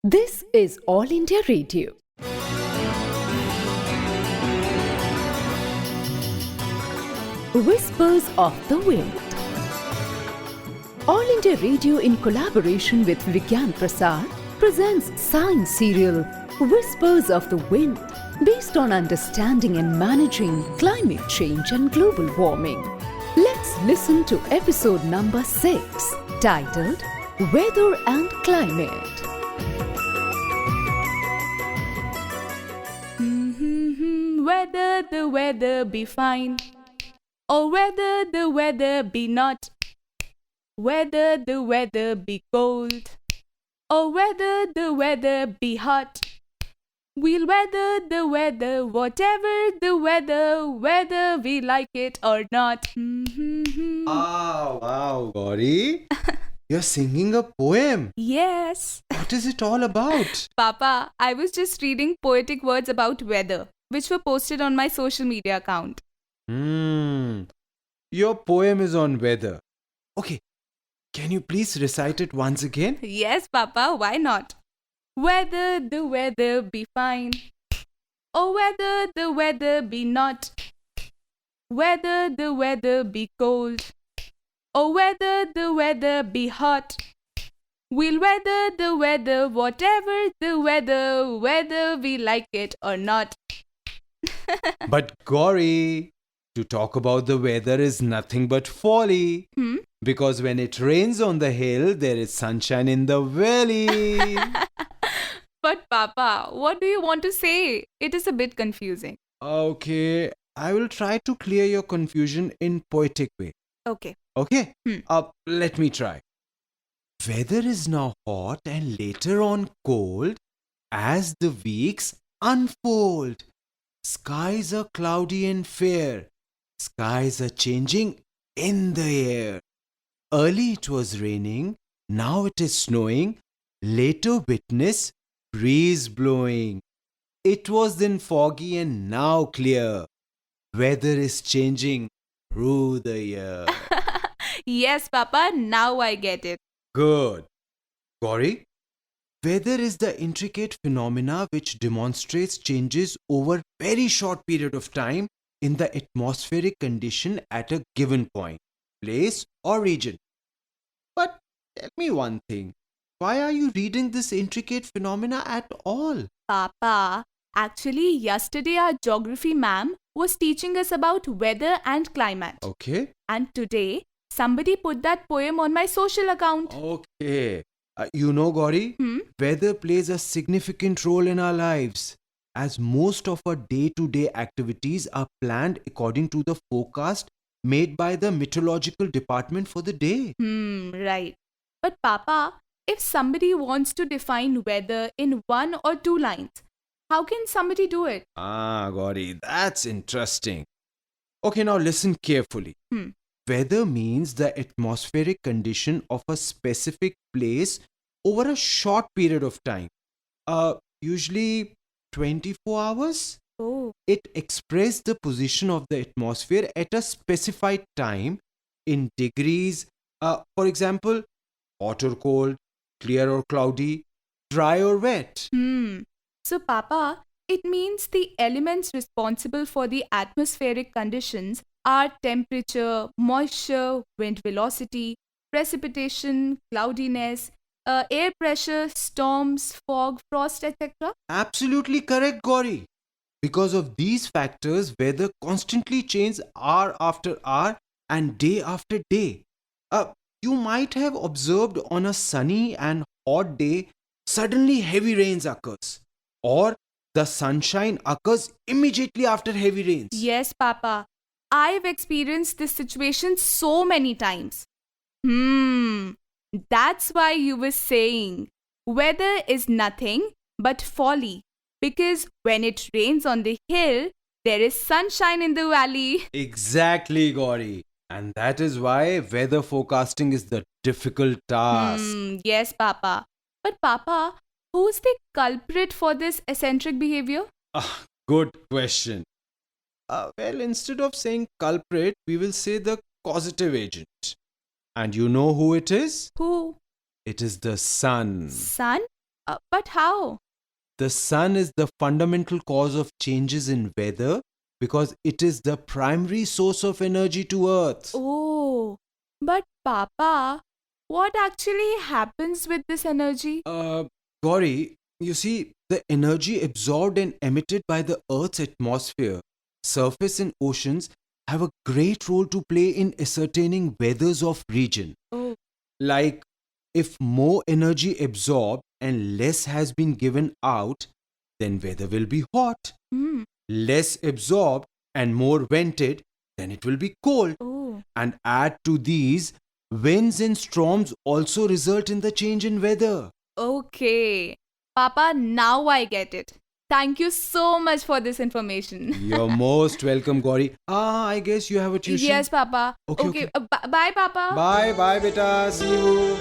This is All India Radio. Whispers of the Wind. All India Radio in collaboration with Vigyan Prasar presents science serial Whispers of the Wind, based on understanding and managing climate change and global warming. Let's listen to episode number 6, titled Weather and Climate. Whether the weather be fine, or whether the weather be not, whether the weather be cold, or whether the weather be hot, we'll weather the weather, whatever the weather, whether we like it or not. Wow, Gauri. You're singing a poem. Yes. What is it all about? Papa, I was just reading poetic words about weather, which were posted on my social media account. Your poem is on weather. Okay, can you please recite it once again? Yes, Papa, why not? Whether the weather be fine, or whether the weather be not, whether the weather be cold, or whether the weather be hot, we'll weather the weather, whatever the weather, whether we like it or not. But Gauri, to talk about the weather is nothing but folly. Because when it rains on the hill, there is sunshine in the valley. But Papa, what do you want to say? It is a bit confusing. Okay, I will try to clear your confusion in poetic way. Okay. Okay? Let me try. Weather is now hot and later on cold as the weeks unfold. Skies are cloudy and fair. Skies are changing in the air. Early it was raining, now it is snowing. Later witness breeze blowing. It was then foggy and now clear. Weather is changing through the year. Yes, Papa, now I get it. Good. Gauri, weather is the intricate phenomena which demonstrates changes over very short period of time in the atmospheric condition at a given point, place or region. But tell me one thing. Why are you reading this intricate phenomena at all? Papa, actually, yesterday our geography ma'am was teaching us about weather and climate. Okay. And today, somebody put that poem on my social account. Okay. Gauri, weather plays a significant role in our lives, as most of our day-to-day activities are planned according to the forecast made by the meteorological department for the day. Right. But Papa, if somebody wants to define weather in 1 or 2 lines, how can somebody do it? Gauri, that's interesting. Okay, now listen carefully. Weather means the atmospheric condition of a specific place over a short period of time. Usually 24 hours. Oh. It expresses the position of the atmosphere at a specified time in degrees. For example, hot or cold, clear or cloudy, dry or wet. So, Papa, it means the elements responsible for the atmospheric conditions are temperature, moisture, wind velocity, precipitation, cloudiness, air pressure, storms, fog, frost, etc. Absolutely correct, Gauri. Because of these factors, weather constantly changes hour after hour and day after day. You might have observed on a sunny and hot day, suddenly heavy rains occurs. Or the sunshine occurs immediately after heavy rains. Yes, Papa. I've experienced this situation so many times. That's why you were saying weather is nothing but folly. Because when it rains on the hill, there is sunshine in the valley. Exactly, Gauri. And that is why weather forecasting is the difficult task. Yes, Papa. But Papa, who's the culprit for this eccentric behavior? Good question. Well, instead of saying culprit, we will say the causative agent. And you know who it is? Who? It is the sun. Sun? But how? The sun is the fundamental cause of changes in weather because it is the primary source of energy to Earth. Oh, but Papa, what actually happens with this energy? Gauri, you see, the energy absorbed and emitted by the Earth's atmosphere, surface, and oceans have a great role to play in ascertaining weathers of region. Oh, Like, if more energy absorbed and less has been given out, then weather will be hot. hmm. Less absorbed and more vented, then it will be cold. Oh, And add to these, winds and storms also result in the change in weather. okay. Papa, now I get it. Thank you so much for this information. You're most welcome, Gauri. I guess you have a tuition. Yes, Papa. Okay. Bye, Papa. Bye, beta. See you.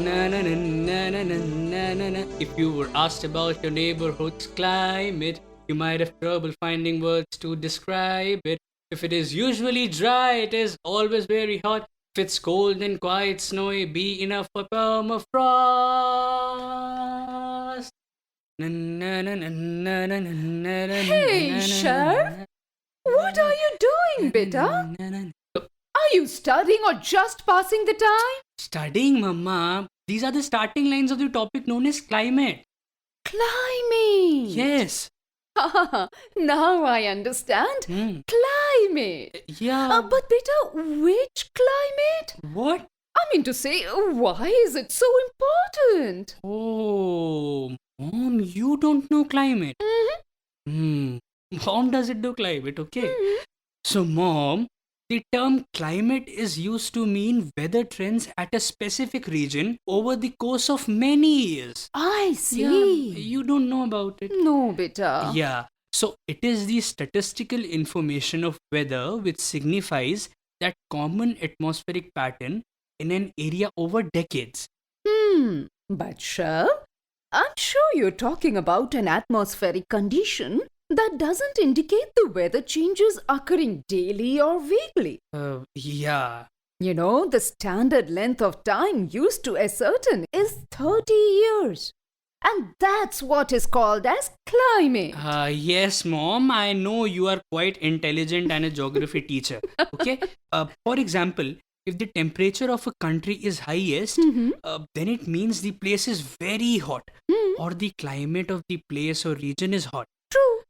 Na, na, na, na, na, na, na, na, na. If you were asked about your neighborhood's climate, you might have trouble finding words to describe it. If it is usually dry, it is always very hot. If it's cold and quite snowy, be enough for permafrost. Na, na, na, na, na, na, na, na, na, Hey, na, na, Sheriff. na, What are you doing, beta? na, na, na. Are you studying or just passing the time? Studying, Mama. These are the starting lines of the topic known as climate. Climate. Yes. Now I understand. Hmm. Climate. Yeah. But beta, which climate? What? I mean to say, why is it so important? Oh, Mom, you don't know climate. Mom doesn't know climate, okay? So, Mom, the term climate is used to mean weather trends at a specific region over the course of many years. I see. Yeah, you don't know about it. No, beta. Yeah. So, it is the statistical information of weather which signifies that common atmospheric pattern in an area over decades. But sure, I'm sure you're talking about an atmospheric condition that doesn't indicate the weather changes occurring daily or weekly. Yeah. You know, the standard length of time used to ascertain is 30 years. And that's what is called as climate. Yes, Mom, I know you are quite intelligent and a geography teacher. Okay? For example, if the temperature of a country is highest, then it means the place is very hot, or the climate of the place or region is hot. True.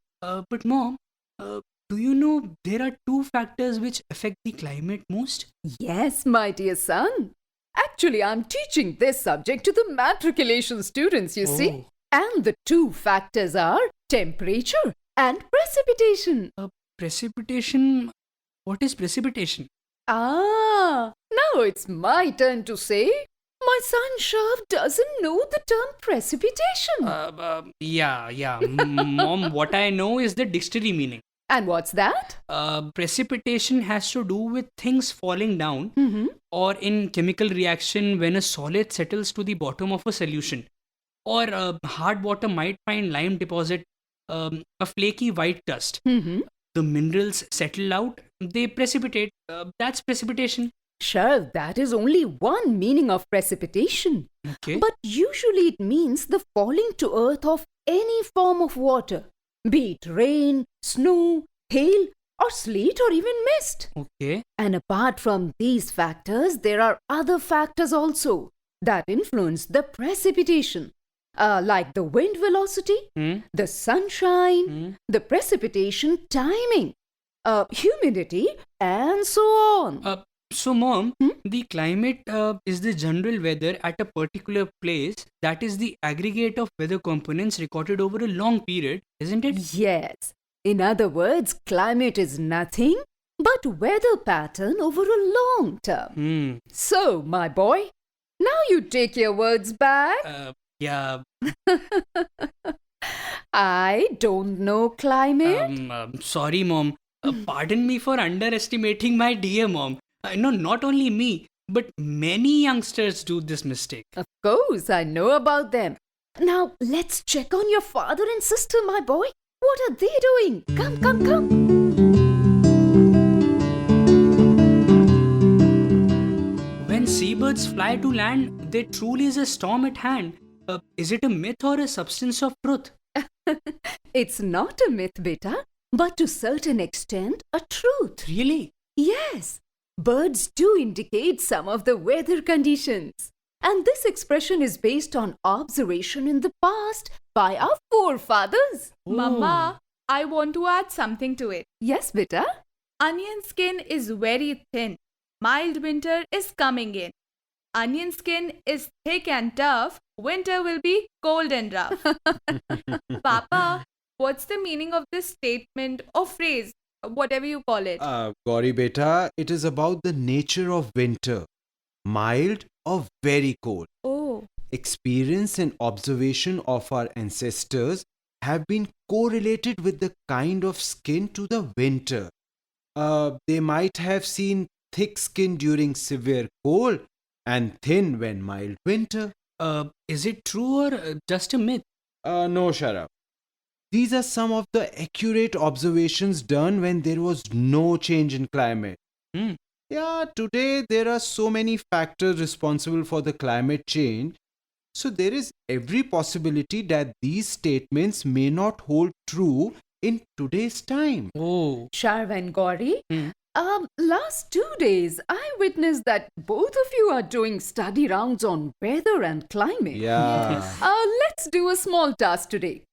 But, Mom, do you know there are two factors which affect the climate most? Yes, my dear son. Actually, I'm teaching this subject to the matriculation students, you see. Oh. And the two factors are temperature and precipitation. Precipitation. What is precipitation? Ah, now it's my turn to say. My son Shav doesn't know the term precipitation. Yeah. Mom, what I know is the dictionary meaning. And what's that? Precipitation has to do with things falling down or in chemical reaction when a solid settles to the bottom of a solution. Or hard water might find lime deposit, a flaky white dust. The minerals settle out, they precipitate. That's precipitation. Sure, that is only one meaning of precipitation. Okay. But usually it means the falling to earth of any form of water, be it rain, snow, hail, or sleet, or even mist. Okay. And apart from these factors, there are other factors also that influence the precipitation, like the wind velocity, the sunshine, the precipitation timing, humidity, and so on. So, Mom, the climate is the general weather at a particular place. That is the aggregate of weather components recorded over a long period, isn't it? Yes. In other words, climate is nothing but weather pattern over a long term. So, my boy, now you take your words back. Yeah. I don't know climate. Sorry, Mom. Pardon me for underestimating my dear Mom. No, not only me, but many youngsters do this mistake. Of course, I know about them. Now, let's check on your father and sister, my boy. What are they doing? Come. When seabirds fly to land, there truly is a storm at hand. Is it a myth or a substance of truth? It's not a myth, beta, but to certain extent a truth. Really? Yes, birds do indicate some of the weather conditions. And this expression is based on observation in the past by our forefathers. Mama, I want to add something to it. Yes, beta. Onion skin is very thin. Mild winter is coming in. Onion skin is thick and tough. Winter will be cold and rough. Papa, what's the meaning of this statement or phrase, whatever you call it? Gauri beta, it is about the nature of winter. Mild or very cold. Oh, Experience and observation of our ancestors have been correlated with the kind of skin to the winter. They might have seen thick skin during severe cold and thin when mild winter. Is it true or just a myth? No, Sharaf. These are some of the accurate observations done when there was no change in climate. Hmm. Yeah, today there are so many factors responsible for the climate change. So there is every possibility that these statements may not hold true in today's time. Oh. Sharv and Gauri, Hmm. last 2 days I witnessed that both of you are doing study rounds on weather and climate. Yeah. Let's do a small task today.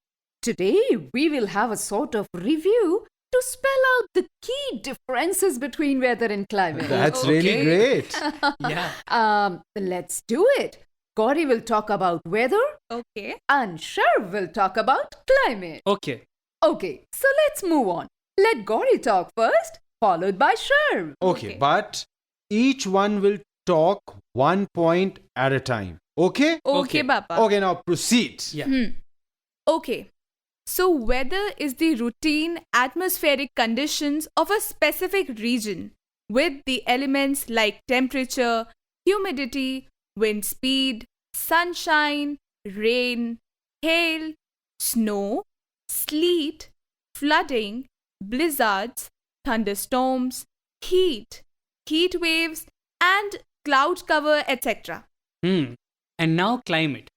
Today we will have a sort of review to spell out the key differences between weather and climate. That's really Okay. great. Yeah. Let's do it. Gauri will talk about weather okay. and Sharv will talk about climate. Okay. Okay, so let's move on. Let Gauri talk first, followed by Sharv. Okay, Okay. but each one will talk 1 point at a time. Okay? Okay, Okay. Papa. Okay, now proceed. Yeah. Okay. So, weather is the routine atmospheric conditions of a specific region with the elements like temperature, humidity, wind speed, sunshine, rain, hail, snow, sleet, flooding, blizzards, thunderstorms, heat, heat waves, and cloud cover, etc. And now climate.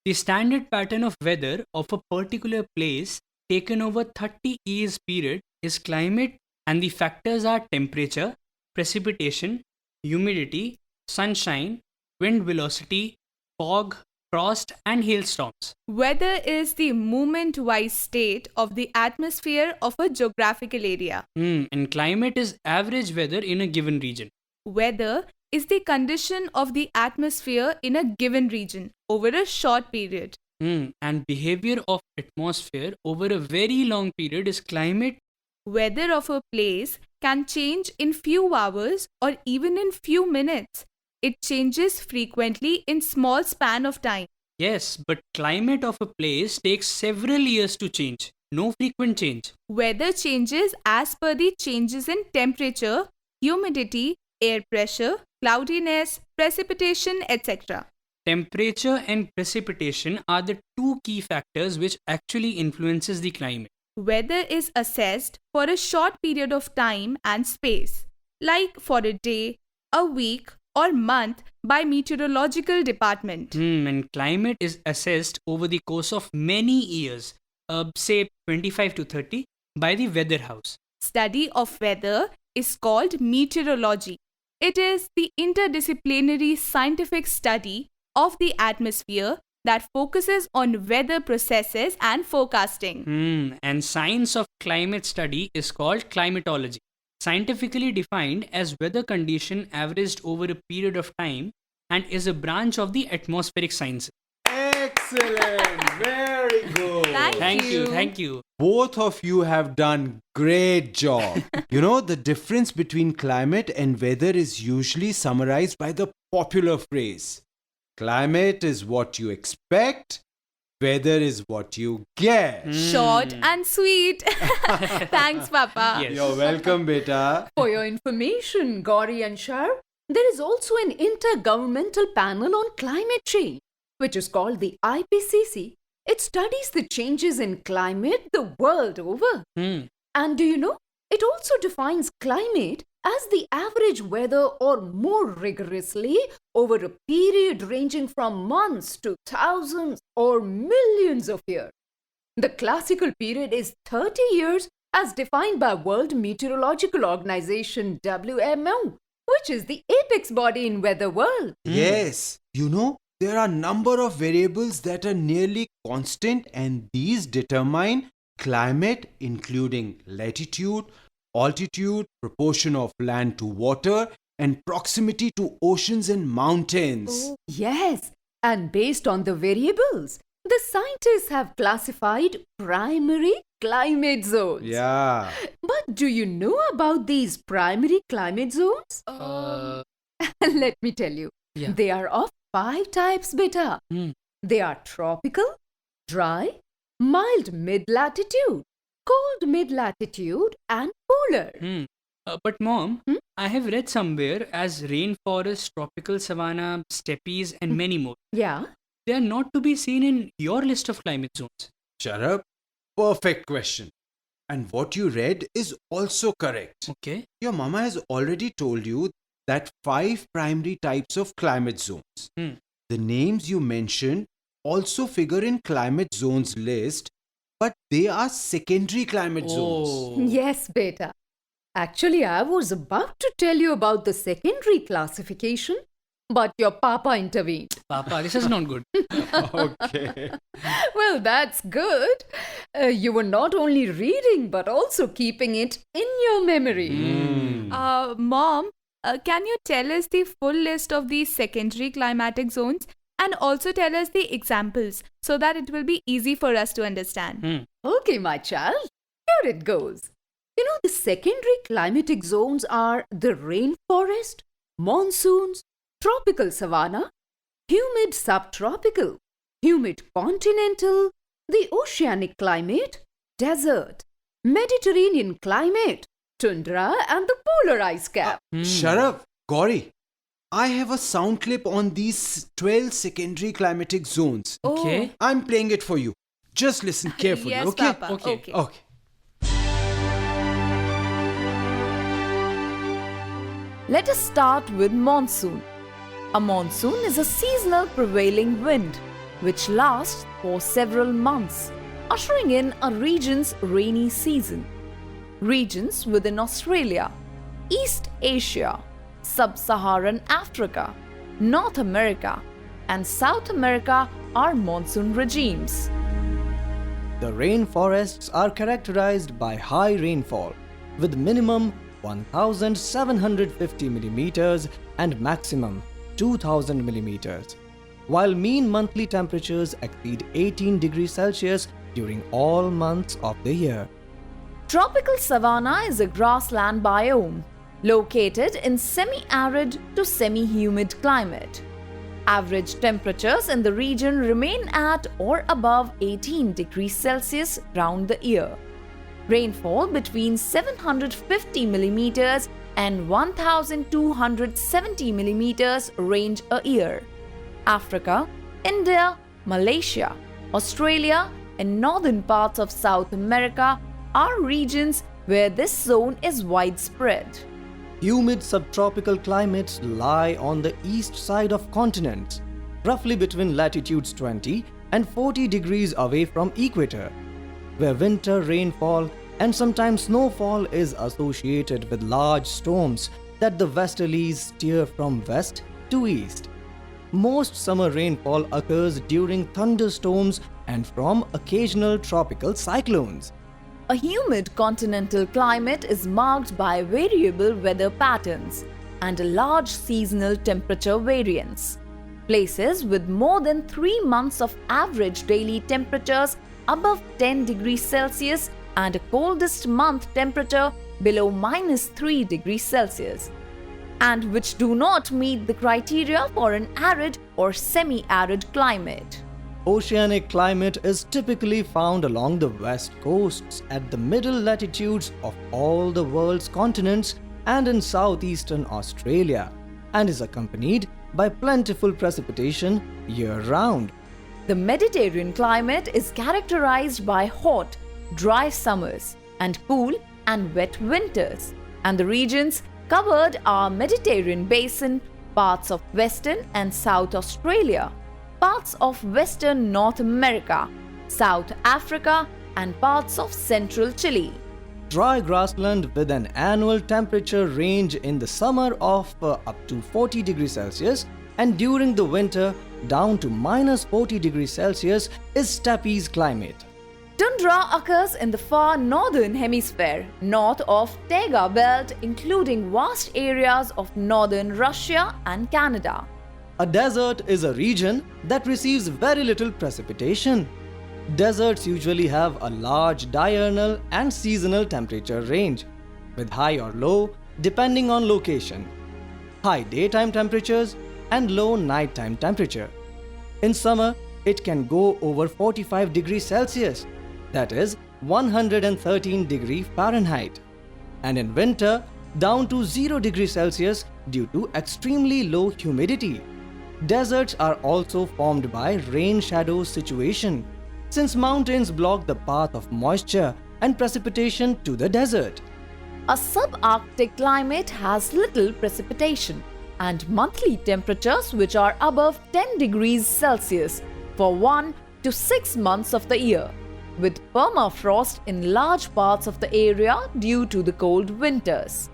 The standard pattern of weather of a particular place taken over 30 years period is climate, and the factors are temperature, precipitation, humidity, sunshine, wind velocity, fog, frost, and hailstorms. Weather is the movement-wise state of the atmosphere of a geographical area. And climate is average weather in a given region. Weather is the condition of the atmosphere in a given region over a short period. And behavior of atmosphere over a very long period is climate. Weather of a place can change in few hours or even in few minutes. It changes frequently in small span of time. Yes, but climate of a place takes several years to change. No frequent change. Weather changes as per the changes in temperature, humidity, air pressure, cloudiness, precipitation, etc. Temperature and precipitation are the two key factors which actually influences the climate. Weather is assessed for a short period of time and space, like for a day, a week, or month by meteorological department. And climate is assessed over the course of many years, say 25 to 30, by the weather house. Study of weather is called meteorology. It is the interdisciplinary scientific study of the atmosphere that focuses on weather processes and forecasting. And science of climate study is called climatology, scientifically defined as weather condition averaged over a period of time, and is a branch of the atmospheric sciences. Excellent. Very good. Thank you. Both of you have done great job. You know, the difference between climate and weather is usually summarized by the popular phrase. Climate is what you expect, weather is what you get. Short and sweet. Thanks, Papa. Yes. You're welcome, beta. For your information, Gauri and Sharv, there is also an intergovernmental panel on climate change, which is called the IPCC. It studies the changes in climate the world over. And do you know, it also defines climate as the average weather or more rigorously over a period ranging from months to thousands or millions of years. The classical period is 30 years as defined by World Meteorological Organization WMO, which is the apex body in weather world. Yes, there are number of variables that are nearly constant, and these determine climate, including latitude, altitude, proportion of land to water, and proximity to oceans and mountains. Yes, and based on the variables, the scientists have classified primary climate zones. Yeah. But do you know about these primary climate zones? Let me tell you. Yeah. They are of 5 types, beta. They are tropical, dry, mild mid-latitude, cold mid-latitude, and polar. But mom, I have read somewhere as rainforest, tropical savanna, steppes, and many more. Yeah. They are not to be seen in your list of climate zones. Shut up. Perfect question. And what you read is also correct. Okay. Your mama has already told you that 5 primary types of climate zones. The names you mentioned also figure in climate zones list, but they are secondary climate zones. Yes, beta. Actually, I was about to tell you about the secondary classification, but your papa intervened. Papa, this is not good. Okay. Well, that's good. You were not only reading, but also keeping it in your memory. Mom, can you tell us the full list of these secondary climatic zones and also tell us the examples so that it will be easy for us to understand? Okay, my child. Here it goes. The secondary climatic zones are the rainforest, monsoons, tropical savanna, humid subtropical, humid continental, the oceanic climate, desert, Mediterranean climate, tundra, and the polar ice cap. Shut up, Gauri. I have a sound clip on these 12 secondary climatic zones. Okay. I'm playing it for you. Just listen carefully, Yes, okay? Papa. Okay. Okay. Let us start with monsoon. A monsoon is a seasonal prevailing wind which lasts for several months, ushering in a region's rainy season. Regions within Australia, East Asia, Sub-Saharan Africa, North America, and South America are monsoon regimes. The rainforests are characterized by high rainfall, with minimum 1,750 millimeters and maximum 2,000 millimeters, while mean monthly temperatures exceed 18 degrees Celsius during all months of the year. Tropical savanna is a grassland biome located in semi-arid to semi-humid climate. Average temperatures in the region remain at or above 18 degrees Celsius round the year. Rainfall between 750 millimeters and 1,270 millimeters range a year. Africa, India, Malaysia, Australia, and northern parts of South America are regions where this zone is widespread. Humid subtropical climates lie on the east side of continents, roughly between latitudes 20 and 40 degrees away from equator, where winter rainfall and sometimes snowfall is associated with large storms that the westerlies steer from west to east. Most summer rainfall occurs during thunderstorms and from occasional tropical cyclones. A humid continental climate is marked by variable weather patterns and a large seasonal temperature variance. Places with more than 3 months of average daily temperatures above 10 degrees Celsius and a coldest month temperature below -3 degrees Celsius, and which do not meet the criteria for an arid or semi-arid climate. Oceanic climate is typically found along the west coasts at the middle latitudes of all the world's continents and in southeastern Australia, and is accompanied by plentiful precipitation year-round. The Mediterranean climate is characterized by hot, dry summers and cool and wet winters, and the regions covered are Mediterranean Basin, parts of Western and South Australia, parts of Western North America, South Africa, and parts of central Chile. Dry grassland with an annual temperature range in the summer of up to 40 degrees Celsius and during the winter down to minus 40 degrees Celsius is steppe's climate. Tundra occurs in the far northern hemisphere, north of Taiga Belt, including vast areas of northern Russia and Canada. A desert is a region that receives very little precipitation. Deserts usually have a large diurnal and seasonal temperature range, with high or low depending on location, high daytime temperatures and low nighttime temperature. In summer, it can go over 45 degrees Celsius, that is 113 degrees Fahrenheit, and in winter down to 0 degrees Celsius due to extremely low humidity. Deserts are also formed by rain shadow situation, since mountains block the path of moisture and precipitation to the desert. A subarctic climate has little precipitation and monthly temperatures which are above 10 degrees Celsius for 1 to 6 months of the year, with permafrost in large parts of the area due to the cold winters.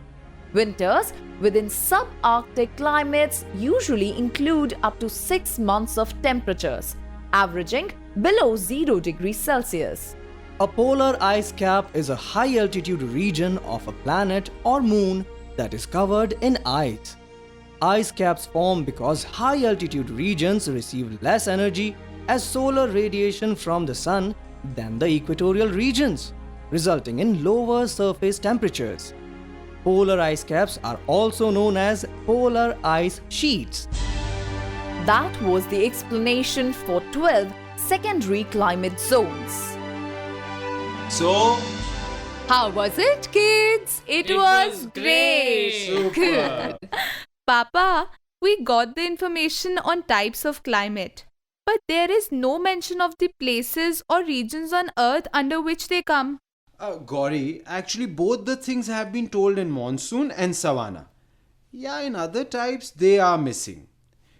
Winters within subarctic climates usually include up to 6 months of temperatures, averaging below 0 degrees Celsius. A polar ice cap is a high altitude region of a planet or moon that is covered in ice. Ice caps form because high altitude regions receive less energy as solar radiation from the sun than the equatorial regions, resulting in lower surface temperatures. Polar ice caps are also known as polar ice sheets. That was the explanation for 12 secondary climate zones. So, How was it, kids? It was great. super. Papa, we got the information on types of climate, but there is no mention of the places or regions on Earth under which they come. Gauri, actually both the things have been told in monsoon and savanna. Yeah, in other types they are missing.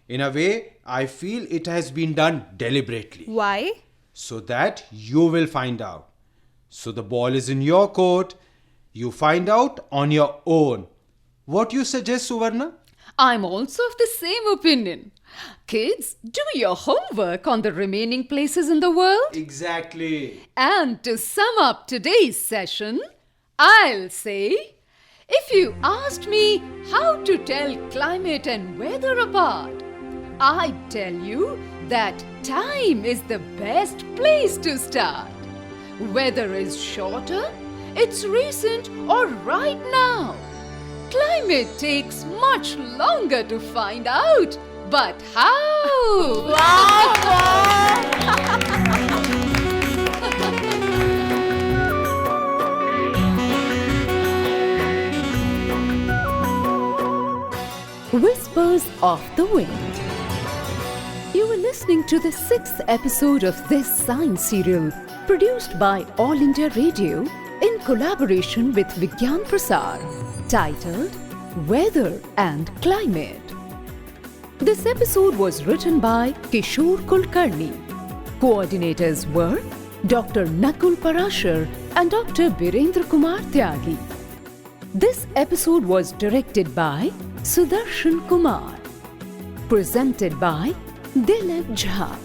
In a way, I feel it has been done deliberately. Why? So that you will find out. So the ball is in your court. You find out on your own. What you suggest, Suvarna? I'm also of the same opinion. Kids, do your homework on the remaining places in the world. Exactly. And to sum up today's session, I'll say, if you asked me how to tell climate and weather apart, I'd tell you that time is the best place to start. Whether is shorter, it's recent or right now. Climate takes much longer to find out, but how? Whispers of the Wind. You were listening to the 6th episode of this science serial, produced by All India Radio in collaboration with Vigyan Prasar, titled Weather and Climate. This episode was written by Kishore Kulkarni. Coordinators were Dr. Nakul Parashar and Dr. Birendra Kumar Tyagi. This episode was directed by Sudarshan Kumar. Presented by Dilip Jha.